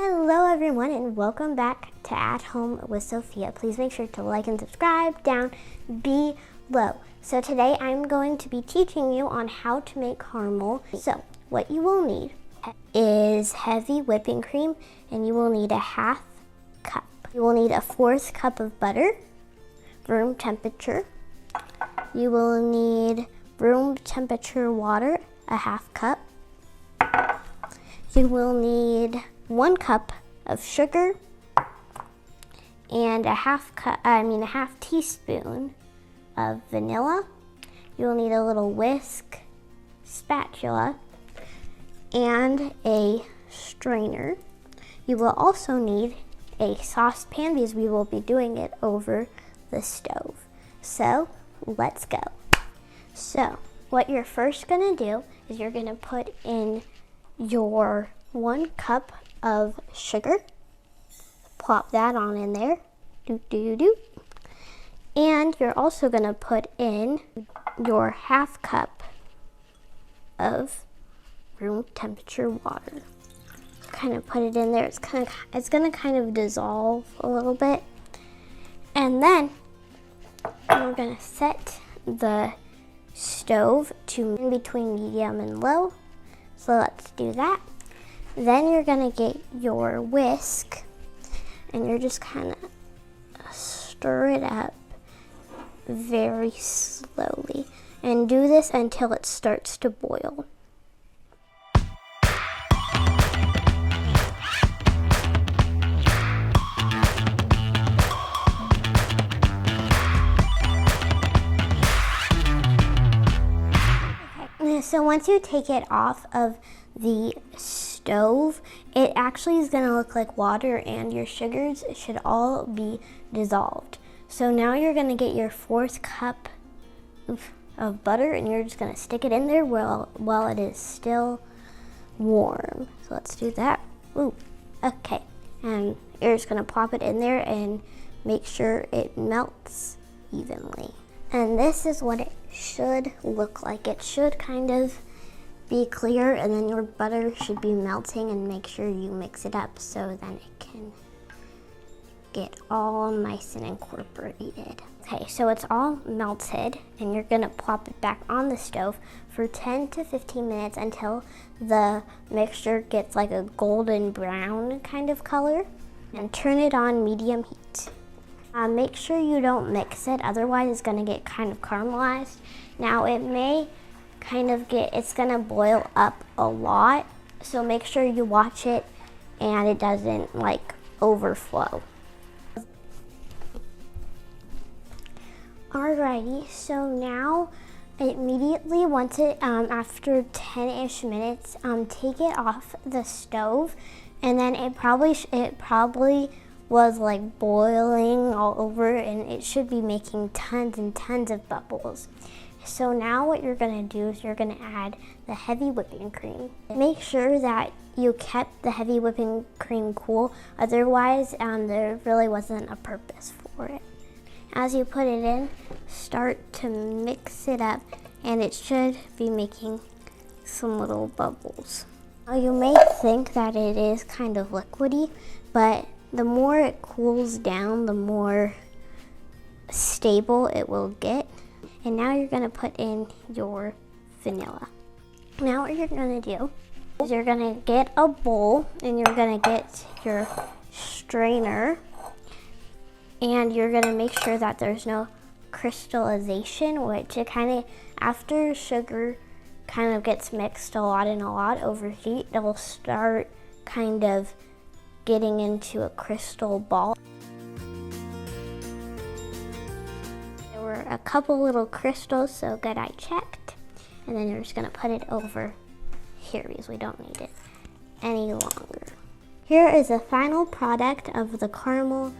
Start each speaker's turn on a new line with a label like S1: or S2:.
S1: Hello everyone and welcome back to At Home with Sophia. Please make sure to like and subscribe down below. So today I'm going to be teaching you on how to make caramel. So what you will need is heavy whipping cream, and you will need a half cup. You will need a 1/4 cup of butter, room temperature. You will need room temperature water, a half cup. You will need 1 cup of sugar and a half teaspoon of vanilla. You will need a little whisk, spatula, and a strainer. You will also need a saucepan because we will be doing it over the stove. So let's go. So what you're first gonna do is you're gonna put in your 1 cup of sugar. Plop that on in there. And you're also gonna put in your half cup of room temperature water. Kind of put it in there. It's gonna kind of dissolve a little bit. And then we're gonna set the stove to in between medium and low. So let's do that. Then you're gonna get your whisk and you're just kind of stir it up very slowly, and do this until it starts to boil. Okay. So once you take it off of the stove, it actually is going to look like water, and your sugars should all be dissolved. So now you're going to get your 1/4 cup of butter, and you're just going to stick it in there while it is still warm. So let's do that. Ooh, okay. And you're just going to plop it in there and make sure it melts evenly. And this is what it should look like. It should kind of be clear, and then your butter should be melting, and make sure you mix it up so then it can get all nice and incorporated. Okay, so it's all melted, and you're gonna plop it back on the stove for 10 to 15 minutes until the mixture gets like a golden brown kind of color, and turn it on medium heat. Make sure you don't mix it, otherwise it's gonna get kind of caramelized. Now it may it's gonna boil up a lot, so make sure you watch it and it doesn't like overflow. Alrighty, so now immediately once it after 10-ish minutes, take it off the stove, and then it probably was like boiling all over, and it should be making tons and tons of bubbles. So now what you're gonna do is you're gonna add the heavy whipping cream. Make sure that you kept the heavy whipping cream cool, otherwise there really wasn't a purpose for it. As you put it in, start to mix it up, and it should be making some little bubbles. Now you may think that it is kind of liquidy, but the more it cools down, the more stable it will get. And now you're gonna put in your vanilla. Now what you're gonna do is you're gonna get a bowl, and you're gonna get your strainer, and you're gonna make sure that there's no crystallization, which it after sugar kind of gets mixed a lot over heat, it will start kind of getting into a crystal ball. There were a couple little crystals, so good I checked. And then you're just gonna put it over here because we don't need it any longer. Here is the final product of the caramel